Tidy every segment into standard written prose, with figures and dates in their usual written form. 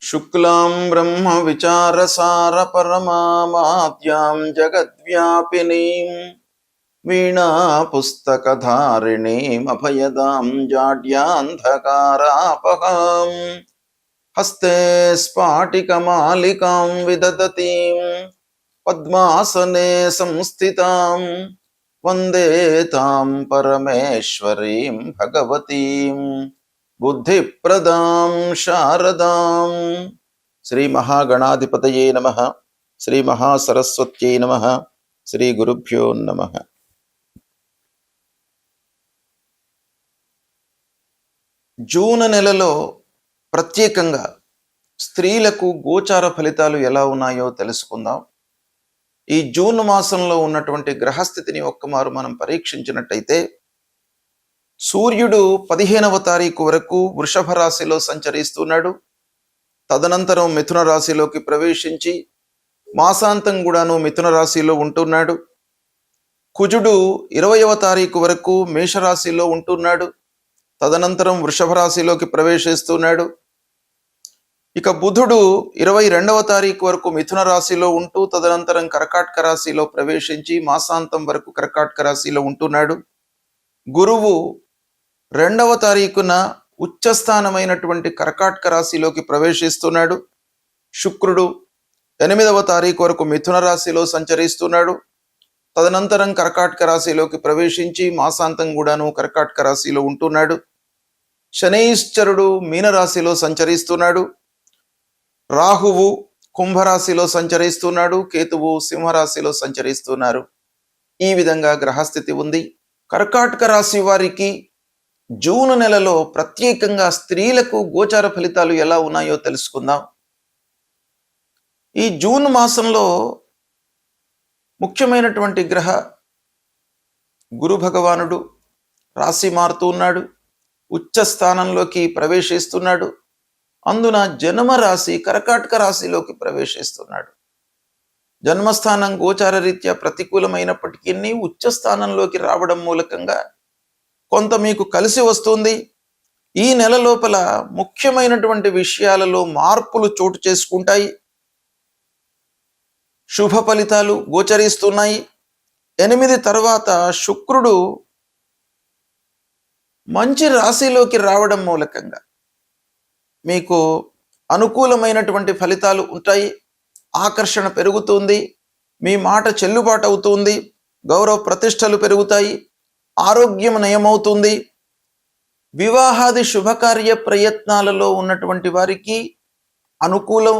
శుక్లాం బ్రహ్మ విచారసార పరమామాద్యాం జగద్వ్యాపినీం వీణా పుస్తకధారిణీం అభయదాం జాడ్యాంధకారాపహాం హస్తే స్ఫాటికమాలికాం విదదతీం పద్మాసనే సంస్థితాం వందే తాం పరమేశ్వరీం భగవతీం బుద్ధిప్రదాం శారదాం. శ్రీ మహాగణాధిపతయే నమః. శ్రీ మహాసరస్వత్యై నమః. శ్రీ గురుభ్యో నమః. జూన్ నెలలో ప్రత్యేకంగా స్త్రీలకు గోచార ఫలితాలు ఎలా ఉన్నాయో తెలుసుకుందాం. ఈ జూన్ మాసంలో ఉన్నటువంటి గ్రహస్థితిని ఒక్కమారు మనం పరీక్షించినట్టయితే సూర్యుడు 15వ తారీఖు వరకు వృషభ రాశిలో సంచరిస్తున్నాడు. తదనంతరం మిథున రాశిలోకి ప్రవేశించి మాసాంతం కూడాను మిథున రాశిలో ఉంటున్నాడు. కుజుడు 20వ తారీఖు వరకు మేషరాశిలో ఉంటున్నాడు. తదనంతరం వృషభ రాశిలోకి ప్రవేశిస్తున్నాడు. ఇక బుధుడు 22వ తారీఖు వరకు మిథున రాశిలో ఉంటూ తదనంతరం కర్కాటక రాశిలో ప్రవేశించి మాసాంతం వరకు కర్కాటక రాశిలో ఉంటున్నాడు. గురువు 2వ తారీఖున ఉచ్చస్థానమైనటువంటి కర్కాటక రాశిలోకి ప్రవేశిస్తున్నాడు. శుక్రుడు 8వ తారీఖు వరకు మిథున రాశిలో సంచరిస్తున్నాడు. తదనంతరం కర్కాటక రాశిలోకి ప్రవేశించి మాసాంతం కూడాను కర్కాటక రాశిలో ఉంటున్నాడు. శనైశ్చరుడు మీనరాశిలో సంచరిస్తున్నాడు. రాహువు కుంభరాశిలో సంచరిస్తున్నాడు. కేతువు సింహరాశిలో సంచరిస్తున్నారు. ఈ విధంగా గ్రహస్థితి ఉంది. కర్కాటక రాశి వారికి జూన్ నెలలో ప్రత్యేకంగా స్త్రీలకు గోచార ఫలితాలు ఎలా ఉన్నాయో తెలుసుకుందాం. ఈ జూన్ మాసంలో ముఖ్యమైనటువంటి గ్రహ గురు భగవానుడు రాశి మారుతూ ఉన్నాడు. ఉచ్చ స్థానంలోకి ప్రవేశిస్తున్నాడు. అందున జన్మ రాశి కర్కాటక రాశిలోకి ప్రవేశిస్తున్నాడు. జన్మస్థానం గోచార రీత్యా ప్రతికూలమైనప్పటికీ ఉచ్చ స్థానంలోకి రావడం మూలకంగా కొంత మీకు కలిసి వస్తుంది. ఈ నెల లోపల ముఖ్యమైనటువంటి విషయాలలో మార్పులు చోటు చేసుకుంటాయి. శుభ ఫలితాలు గోచరిస్తున్నాయి. 8 తర్వాత శుక్రుడు మంచి రాశిలోకి రావడం మూలకంగా మీకు అనుకూలమైనటువంటి ఫలితాలు ఉంటాయి. ఆకర్షణ పెరుగుతుంది. మీ మాట చెల్లుబాటు అవుతుంది. గౌరవ ప్రతిష్టలు పెరుగుతాయి. ఆరోగ్యం నయమవుతుంది. వివాహాది శుభకార్య ప్రయత్నాలలో ఉన్నటువంటి వారికి అనుకూలం,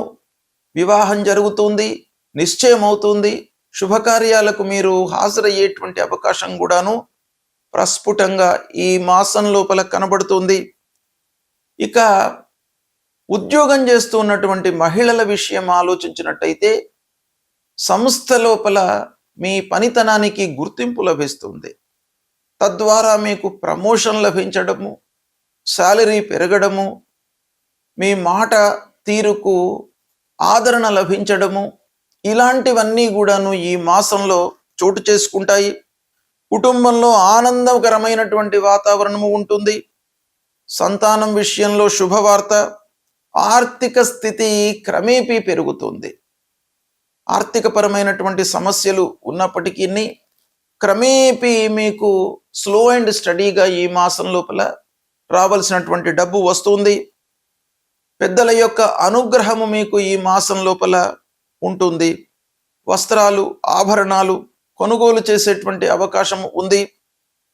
వివాహం జరుగుతుంది, నిశ్చయం అవుతుంది. శుభకార్యాలకు మీరు హాజరయ్యేటువంటి అవకాశం కూడాను ప్రస్ఫుటంగా ఈ మాసం లోపల కనబడుతుంది. ఇక ఉద్యోగం చేస్తూ ఉన్నటువంటి మహిళల విషయం ఆలోచించినట్టయితే సంస్థ లోపల మీ పనితనానికి గుర్తింపు లభిస్తుంది. తద్వారా మీకు ప్రమోషన్ లభించడము, శాలరీ పెరగడము, మీ మాట తీరుకు ఆదరణ లభించడము, ఇలాంటివన్నీ కూడాను ఈ మాసంలో చోటు చేసుకుంటాయి. కుటుంబంలో ఆనందకరమైనటువంటి వాతావరణము ఉంటుంది. సంతానం విషయంలో శుభవార్త. ఆర్థిక స్థితి క్రమేపీ పెరుగుతుంది. ఆర్థికపరమైనటువంటి సమస్యలు ఉన్నప్పటికీ క్రమేపీ మీకు స్లో అండ్ స్టడీగా ఈ మాసం లోపల రావాల్సినటువంటి డబ్బు వస్తుంది. పెద్దల యొక్క అనుగ్రహము మీకు ఈ మాసం లోపల ఉంటుంది. వస్త్రాలు, ఆభరణాలు కొనుగోలు చేసేటువంటి అవకాశం ఉంది.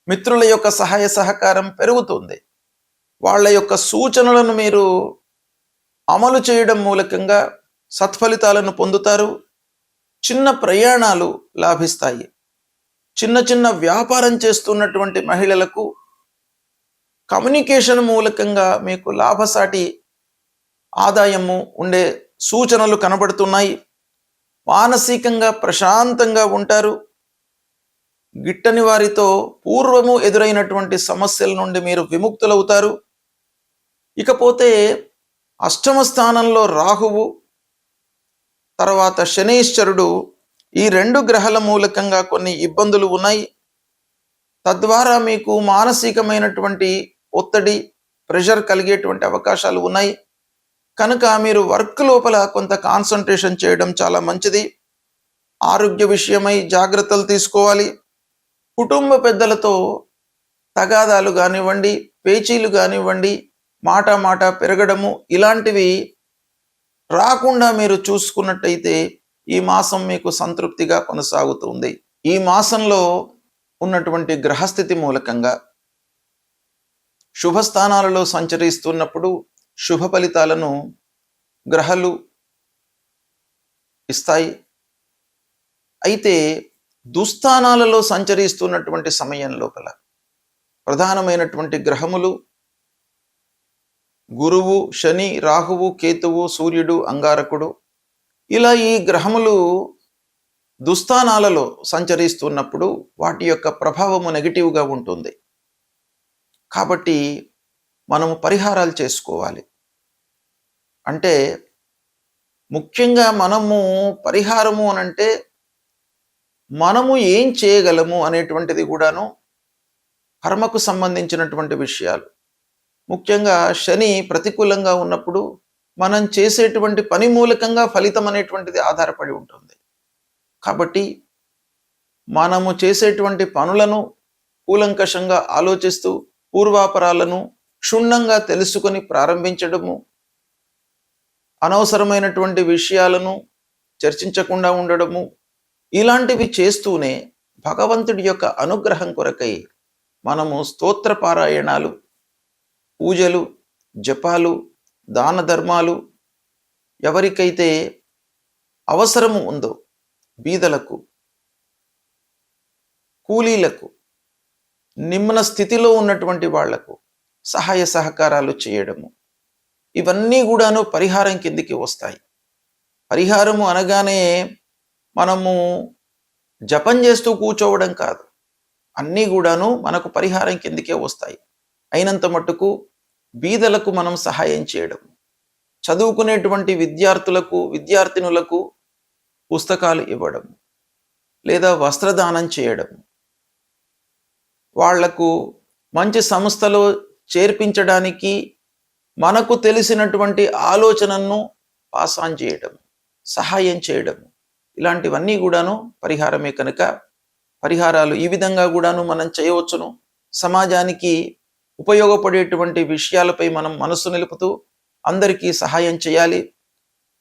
మిత్రుల యొక్క సహాయ సహకారం పెరుగుతుంది. వాళ్ళ యొక్క సూచనలను మీరు అమలు చేయడం మూలకంగా సత్ఫలితాలను పొందుతారు. చిన్న ప్రయాణాలు లాభిస్తాయి. చిన్న చిన్న వ్యాపారం చేస్తున్నటువంటి మహిళలకు కమ్యూనికేషన్ మూలకంగా మీకు లాభసాటి ఆదాయము ఉండే సూచనలు కనబడుతున్నాయి. మానసికంగా ప్రశాంతంగా ఉంటారు. గిట్టని వారితో పూర్వము ఎదురైనటువంటి సమస్యల నుండి మీరు విముక్తులవుతారు. ఇకపోతే అష్టమ స్థానంలో రాహువు, తర్వాత శనైశ్చరుడు, ఈ 2 గ్రహాల మూలకంగా కొన్ని ఇబ్బందులు ఉన్నాయి. తద్వారా మీకు మానసికమైనటువంటి ఒత్తిడి, ప్రెషర్ కలిగేటువంటి అవకాశాలు ఉన్నాయి. కనుక మీరు వర్క్ లోపల కొంత కాన్సన్ట్రేషన్ చేయడం చాలా మంచిది. ఆరోగ్య విషయమై జాగ్రత్తలు తీసుకోవాలి. కుటుంబ పెద్దలతో తగాదాలు కానివ్వండి, పేచీలు కానివ్వండి, మాట మాట పెరగడము ఇలాంటివి రాకుండా మీరు చూసుకున్నట్టయితే ఈ మాసం మీకు సంతృప్తిగా కొనసాగుతుంది. ఈ మాసంలో ఉన్నటువంటి గ్రహస్థితి మూలకంగా శుభస్థానాలలో సంచరిస్తున్నప్పుడు శుభ ఫలితాలను గ్రహాలు ఇస్తాయి. అయితే దుస్థానాలలో సంచరిస్తున్నటువంటి సమయం లోపల ప్రధానమైనటువంటి గ్రహములు గురువు, శని, రాహువు, కేతువు, సూర్యుడు, అంగారకుడు, ఇలా ఈ గ్రహములు దుస్థానాలలో సంచరిస్తున్నప్పుడు వాటి యొక్క ప్రభావము నెగిటివ్గా ఉంటుంది. కాబట్టి మనము పరిహారాలు చేసుకోవాలి. అంటే ముఖ్యంగా మనము పరిహారము అనంటే మనము ఏం చేయగలము అనేటువంటిది కూడాను కర్మకు సంబంధించినటువంటి విషయాలు. ముఖ్యంగా శని ప్రతికూలంగా ఉన్నప్పుడు మనం చేసేటువంటి పని మూలకంగా ఫలితం అనేటువంటిది ఆధారపడి ఉంటుంది. కాబట్టి మనము చేసేటువంటి పనులను కూలంకషంగా ఆలోచిస్తూ పూర్వాపరాలను క్షుణ్ణంగా తెలుసుకొని ప్రారంభించడము, అనవసరమైనటువంటి విషయాలను చర్చించకుండా ఉండడము, ఇలాంటివి చేస్తూనే భగవంతుడి యొక్క అనుగ్రహం కొరకై మనము స్తోత్ర పారాయణాలు, పూజలు, జపాలు, దాన ధర్మాలు, ఎవరికైతే అవసరము ఉందో బీదలకు, కూలీలకు, నిమ్న స్థితిలో ఉన్నటువంటి వాళ్లకు సహాయ సహకారాలు చేయడము, ఇవన్నీ కూడాను పరిహారం కిందికి వస్తాయి. పరిహారము అనగానే మనము జపం చేస్తూ కూర్చోవడం కాదు, అన్నీ కూడాను మనకు పరిహారం కిందికే వస్తాయి. అయినంత మట్టుకు బీదలకు మనం సహాయం చేయడం, చదువుకునేటువంటి విద్యార్థులకు, విద్యార్థినులకు పుస్తకాలు ఇవ్వడం, లేదా వస్త్రదానం చేయడం, వాళ్లకు మంచి సంస్థలో చేర్పించడానికి మనకు తెలిసినటువంటి ఆలోచనను పాస్ ఆన్ చేయడం, సహాయం చేయడం, ఇలాంటివన్నీ కూడాను పరిహారమే. కనుక పరిహారాలు ఈ విధంగా కూడాను మనం చేయవచ్చును. సమాజానికి ఉపయోగపడేటువంటి విషయాలపై మనం మనస్సు నిలుపుతూ అందరికీ సహాయం చేయాలి.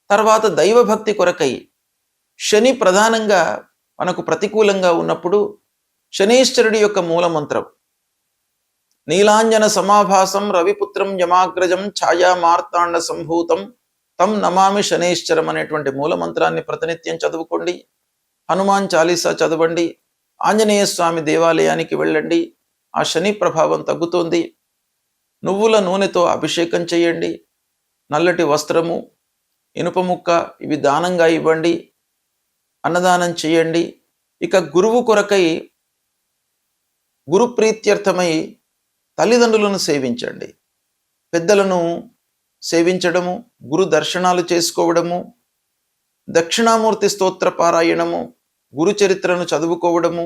తర్వాత దైవభక్తి కొరకై శని ప్రధానంగా మనకు ప్రతికూలంగా ఉన్నప్పుడు శనీశ్వరుడి యొక్క మూలమంత్రం నీలాంజన సమాభాసం రవిపుత్రం యమాగ్రజం ఛాయా మార్తాండ సంభూతం తం నమామి శనైశ్చరం అనేటువంటి మూలమంత్రాన్ని ప్రతినిత్యం చదువుకోండి. హనుమాన్ చాలీసా చదవండి. ఆంజనేయ స్వామి దేవాలయానికి వెళ్ళండి. ఆ శని ప్రభావం తగ్గుతుంది. నువ్వుల నూనెతో అభిషేకం చేయండి. నల్లటి వస్త్రము, ఇనుప ముక్క ఇవి దానంగా ఇవ్వండి. అన్నదానం చేయండి. ఇక గురువు కొరకై గురు ప్రీత్యర్థమై తల్లిదండ్రులను సేవించండి. పెద్దలను సేవించడము, గురు దర్శనాలు చేసుకోవడము, దక్షిణామూర్తి స్తోత్ర పారాయణము, గురు చరిత్రను చదువుకోవడము,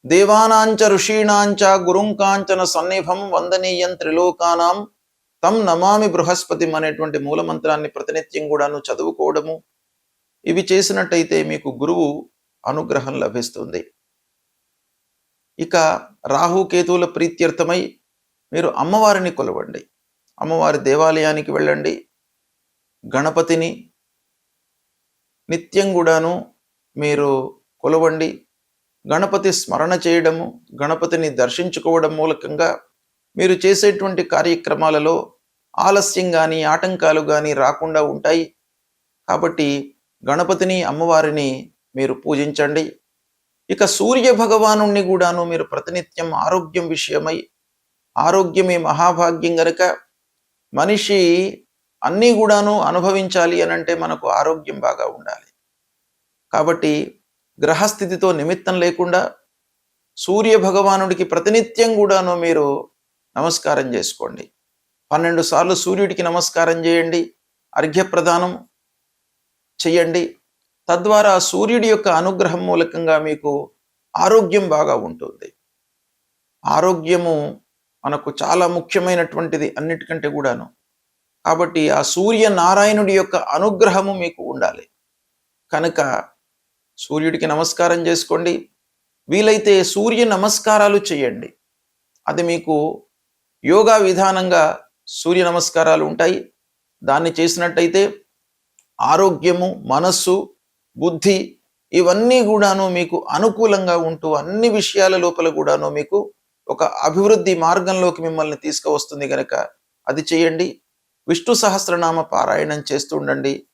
దేవానాంచ ఋషీణాంచ గురుంకాంచన సన్నిభం వందనీయం త్రిలోకానాం తం నమామి బృహస్పతి అనేటువంటి మూలమంత్రాన్ని ప్రతినిత్యం కూడాను చదువుకోవడము, ఇవి చేసినట్టయితే మీకు గురువు అనుగ్రహం లభిస్తుంది. ఇక రాహుకేతువుల ప్రీత్యర్థమై మీరు అమ్మవారిని కొలవండి. అమ్మవారి దేవాలయానికి వెళ్ళండి. గణపతిని నిత్యం కూడాను మీరు కొలవండి. గణపతి స్మరణ చేయడము, గణపతిని దర్శించుకోవడం మూలకంగా మీరు చేసేటువంటి కార్యక్రమాలలో ఆలస్యం కానీ ఆటంకాలు కానీ రాకుండా ఉంటాయి. కాబట్టి గణపతిని, అమ్మవారిని మీరు పూజించండి. ఇక సూర్య భగవాను కూడాను మీరు ప్రతినిత్యం ఆరోగ్యం విషయమై, ఆరోగ్యమే మహాభాగ్యం గనుక మనిషి అన్నీ కూడాను అనుభవించాలి అనంటే మనకు ఆరోగ్యం బాగా ఉండాలి. కాబట్టి గ్రహస్థితితో నిమిత్తం లేకుండా సూర్య భగవానుడికి ప్రతినిత్యం కూడాను మీరు నమస్కారం చేసుకోండి. 12 సార్లు సూర్యుడికి నమస్కారం చేయండి. అర్ఘ్యప్రదానం చెయ్యండి. తద్వారా సూర్యుడి యొక్క అనుగ్రహం మూలకంగా మీకు ఆరోగ్యం బాగా ఉంటుంది. ఆరోగ్యము మనకు చాలా ముఖ్యమైనటువంటిది అన్నిటికంటే కూడాను. కాబట్టి ఆ సూర్యనారాయణుడి యొక్క అనుగ్రహము మీకు ఉండాలి. కనుక సూర్యుడికి నమస్కారం చేసుకోండి. వీలైతే సూర్య నమస్కారాలు చేయండి. అది మీకు యోగా విధానంగా సూర్య నమస్కారాలు ఉంటాయి. దాన్ని చేసినట్టయితే ఆరోగ్యము, మనస్సు, బుద్ధి ఇవన్నీ కూడాను మీకు అనుకూలంగా ఉంటూ అన్ని విషయాల లోపల కూడాను మీకు ఒక అభివృద్ధి మార్గంలోకి మిమ్మల్ని తీసుకువస్తుంది. కనుక అది చేయండి. విష్ణు సహస్రనామ పారాయణం చేస్తూ ఉండండి.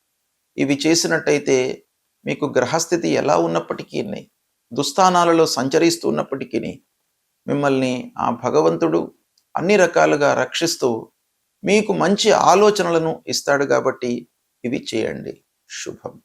ఇవి చేసినట్టయితే మీకు గ్రహస్థితి ఎలా ఉన్నప్పటికీ, దుస్థానాలలో సంచరిస్తూ ఉన్నప్పటికీ మిమ్మల్ని ఆ భగవంతుడు అన్ని రకాలుగా రక్షిస్తూ మీకు మంచి ఆలోచనలను ఇస్తాడు. కాబట్టి ఇవి చేయండి. శుభం.